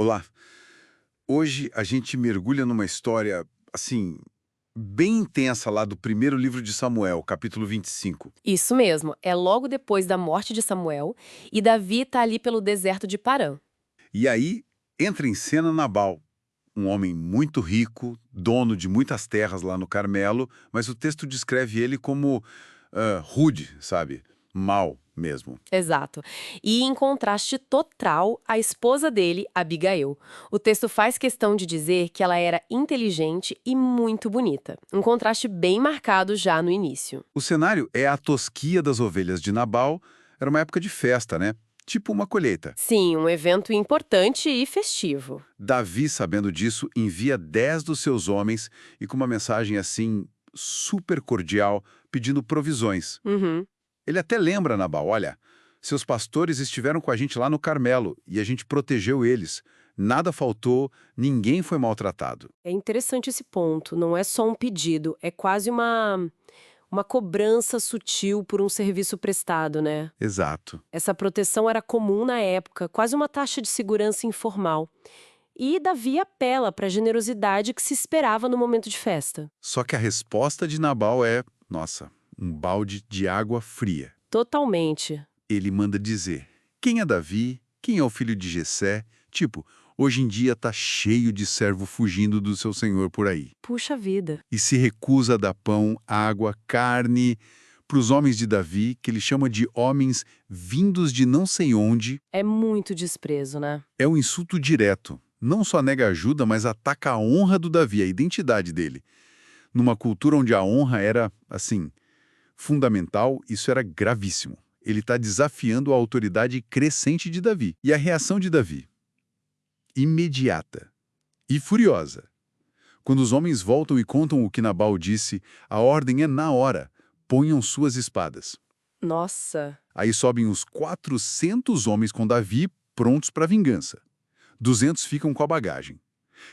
Olá. Hoje a gente mergulha numa história, assim, bem intensa lá do primeiro livro de Samuel, capítulo 25. Isso mesmo, é logo depois da morte de Samuel e Davi está ali pelo deserto de Parã. E aí entra em cena Nabal, um homem muito rico, dono de muitas terras lá no Carmelo, mas o texto descreve ele como rude, sabe? Mal mesmo. Exato. E em contraste total, a esposa dele, Abigail. O texto faz questão de dizer que ela era inteligente e muito bonita. Um contraste bem marcado já no início. O cenário é a tosquia das ovelhas de Nabal, era uma época de festa, né? Tipo uma colheita. Sim, um evento importante e festivo. Davi, sabendo disso, envia 10 dos seus homens e com uma mensagem assim, super cordial, pedindo provisões. Uhum. Ele até lembra Nabal, olha, seus pastores estiveram com a gente lá no Carmelo e a gente protegeu eles. Nada faltou, ninguém foi maltratado. É interessante esse ponto. Não é só um pedido, é quase uma cobrança sutil por um serviço prestado, né? Exato. Essa proteção era comum na época, quase uma taxa de segurança informal. E Davi apela para a generosidade que se esperava no momento de festa. Só que a resposta de Nabal é, nossa, um balde de água fria. Totalmente. Ele manda dizer: quem é Davi? Quem é o filho de Jessé? Tipo, hoje em dia tá cheio de servo fugindo do seu senhor por aí. Puxa vida. E se recusa a dar pão, água, carne para os homens de Davi, que ele chama de homens vindos de não sei onde. É muito desprezo, né? É um insulto direto. Não só nega ajuda, mas ataca a honra do Davi, a identidade dele. Numa cultura onde a honra era, assim, fundamental, isso era gravíssimo. Ele está desafiando a autoridade crescente de Davi. E a reação de Davi? Imediata e furiosa. Quando os homens voltam e contam o que Nabal disse, a ordem é na hora: ponham suas espadas. Nossa. Aí sobem os 400 homens com Davi prontos para vingança. 200 ficam com a bagagem.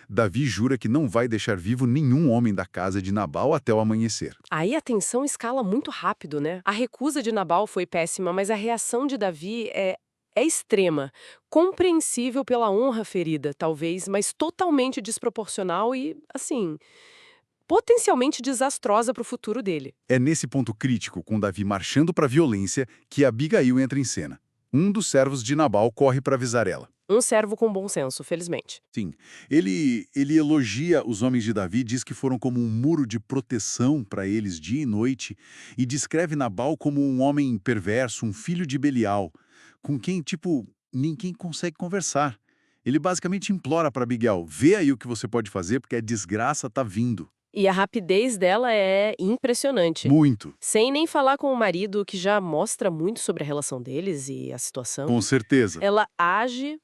Davi jura que não vai deixar vivo nenhum homem da casa de Nabal até o amanhecer. Aí a tensão escala muito rápido, né? A recusa de Nabal foi péssima, mas a reação de Davi é extrema. Compreensível pela honra ferida, talvez, mas totalmente desproporcional e, assim, potencialmente desastrosa para o futuro dele. É nesse ponto crítico, com Davi marchando para a violência, que Abigail entra em cena. Um dos servos de Nabal corre para avisar ela. Um servo com bom senso, felizmente. Sim, ele elogia os homens de Davi, diz que foram como um muro de proteção para eles dia e noite, e descreve Nabal como um homem perverso, um filho de Belial, com quem, tipo, ninguém consegue conversar. Ele basicamente implora para Abigail: vê aí o que você pode fazer, porque a desgraça tá vindo. E a rapidez dela é impressionante. Muito, Sem nem falar com o marido, que já mostra muito sobre a relação deles e a situação. com certeza. Ela age,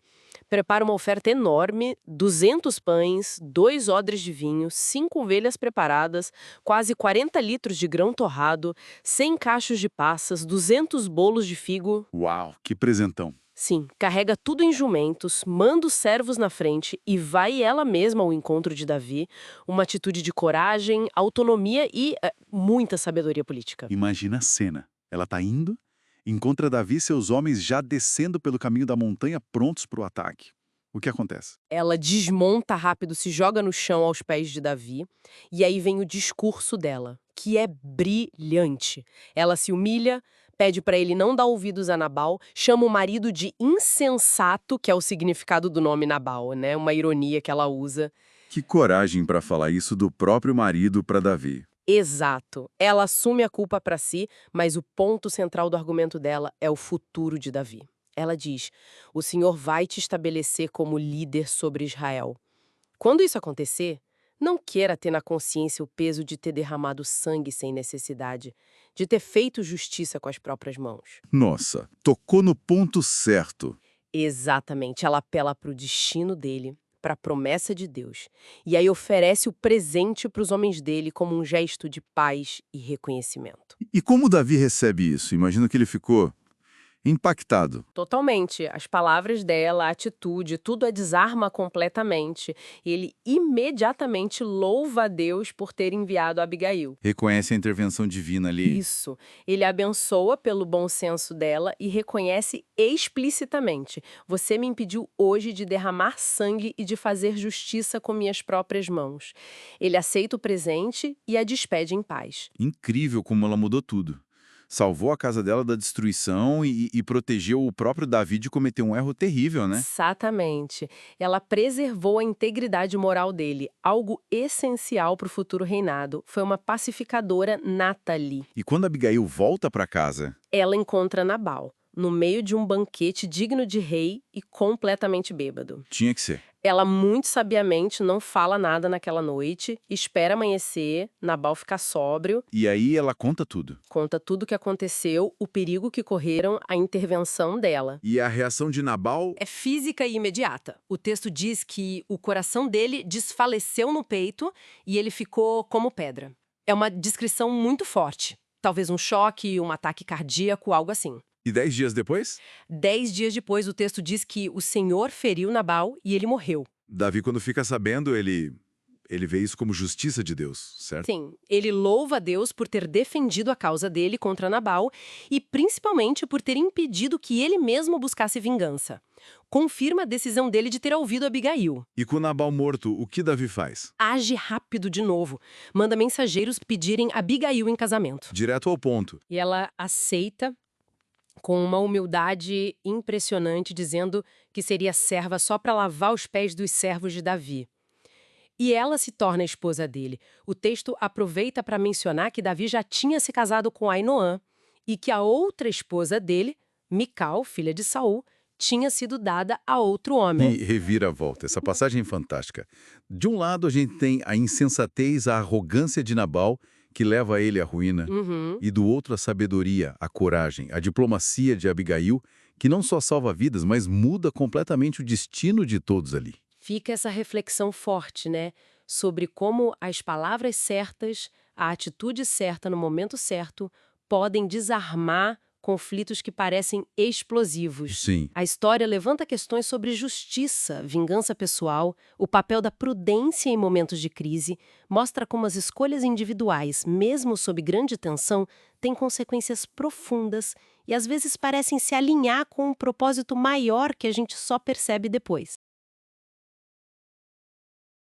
prepara uma oferta enorme, 200 pães, 2 odres de vinho, 5 ovelhas preparadas, quase 40 litros de grão torrado, 100 cachos de passas, 200 bolos de figo. Uau, que presentão. Sim, carrega tudo em jumentos, manda os servos na frente e vai ela mesma ao encontro de Davi, uma atitude de coragem, autonomia e muita sabedoria política. Imagina a cena. Ela tá indo, encontra Davi e seus homens já descendo pelo caminho da montanha prontos para o ataque. O que acontece? Ela desmonta rápido, se joga no chão aos pés de Davi, e aí vem o discurso dela, que é brilhante. Ela se humilha, pede para ele não dar ouvidos a Nabal, chama o marido de insensato, que é o significado do nome Nabal, né? Uma ironia que ela usa. Que coragem para falar isso do próprio marido para Davi. Exato. Ela assume a culpa para si, mas o ponto central do argumento dela é o futuro de Davi. Ela diz: o Senhor vai te estabelecer como líder sobre Israel. Quando isso acontecer, não queira ter na consciência o peso de ter derramado sangue sem necessidade, de ter feito justiça com as próprias mãos. Nossa, tocou no ponto certo. Exatamente, ela apela para o destino dele, para a promessa de Deus, e aí oferece o presente para os homens dele como um gesto de paz e reconhecimento. E como Davi recebe isso? Imagino que ele ficou Impactado. Totalmente. As palavras dela, a atitude, tudo a desarma completamente. Ele imediatamente louva a Deus por ter enviado Abigail. Reconhece a intervenção divina ali. Isso. Ele abençoa pelo bom senso dela e reconhece explicitamente: você me impediu hoje de derramar sangue e de fazer justiça com minhas próprias mãos. Ele aceita o presente e a despede em paz. Incrível como ela mudou tudo. Salvou a casa dela da destruição e protegeu o próprio Davi de cometer um erro terrível, né? Exatamente. Ela preservou a integridade moral dele, algo essencial para o futuro reinado. Foi uma pacificadora nata ali. E quando Abigail volta para casa, Ela encontra Nabal, no meio de um banquete digno de rei e completamente bêbado. tinha que ser. Ela muito sabiamente não fala nada naquela noite, espera amanhecer, Nabal fica sóbrio, E aí ela conta tudo. conta tudo o que aconteceu, o perigo que correram, a intervenção dela. E a reação de Nabal? É física e imediata. O texto diz que o coração dele desfaleceu no peito e ele ficou como pedra. É uma descrição muito forte. Talvez um choque, um ataque cardíaco, algo assim. E 10 dias depois? 10 dias depois, o texto diz que o Senhor feriu Nabal e ele morreu. Davi, quando fica sabendo, ele vê isso como justiça de Deus, certo? Sim, ele louva a Deus por ter defendido a causa dele contra Nabal e principalmente por ter impedido que ele mesmo buscasse vingança. Confirma a decisão dele de ter ouvido Abigail. E com Nabal morto, o que Davi faz? Age rápido de novo. Manda mensageiros pedirem Abigail em casamento. Direto ao ponto. E ela aceita com uma humildade impressionante, dizendo que seria serva só para lavar os pés dos servos de Davi. E ela se torna a esposa dele. O texto aproveita para mencionar que Davi já tinha se casado com Ainoã e que a outra esposa dele, Mical, filha de Saul, tinha sido dada a outro homem. E revira-volta. Essa passagem é fantástica. De um lado, a gente tem a insensatez, a arrogância de Nabal, que leva ele à ruína. Uhum. E do outro, a sabedoria, a coragem, a diplomacia de Abigail, que não só salva vidas, mas muda completamente o destino de todos ali. Fica essa reflexão forte, né? Sobre como as palavras certas, a atitude certa no momento certo, podem desarmar conflitos que parecem explosivos. Sim. A história levanta questões sobre justiça, vingança pessoal, o papel da prudência em momentos de crise, mostra como as escolhas individuais, mesmo sob grande tensão, têm consequências profundas e às vezes parecem se alinhar com um propósito maior que a gente só percebe depois.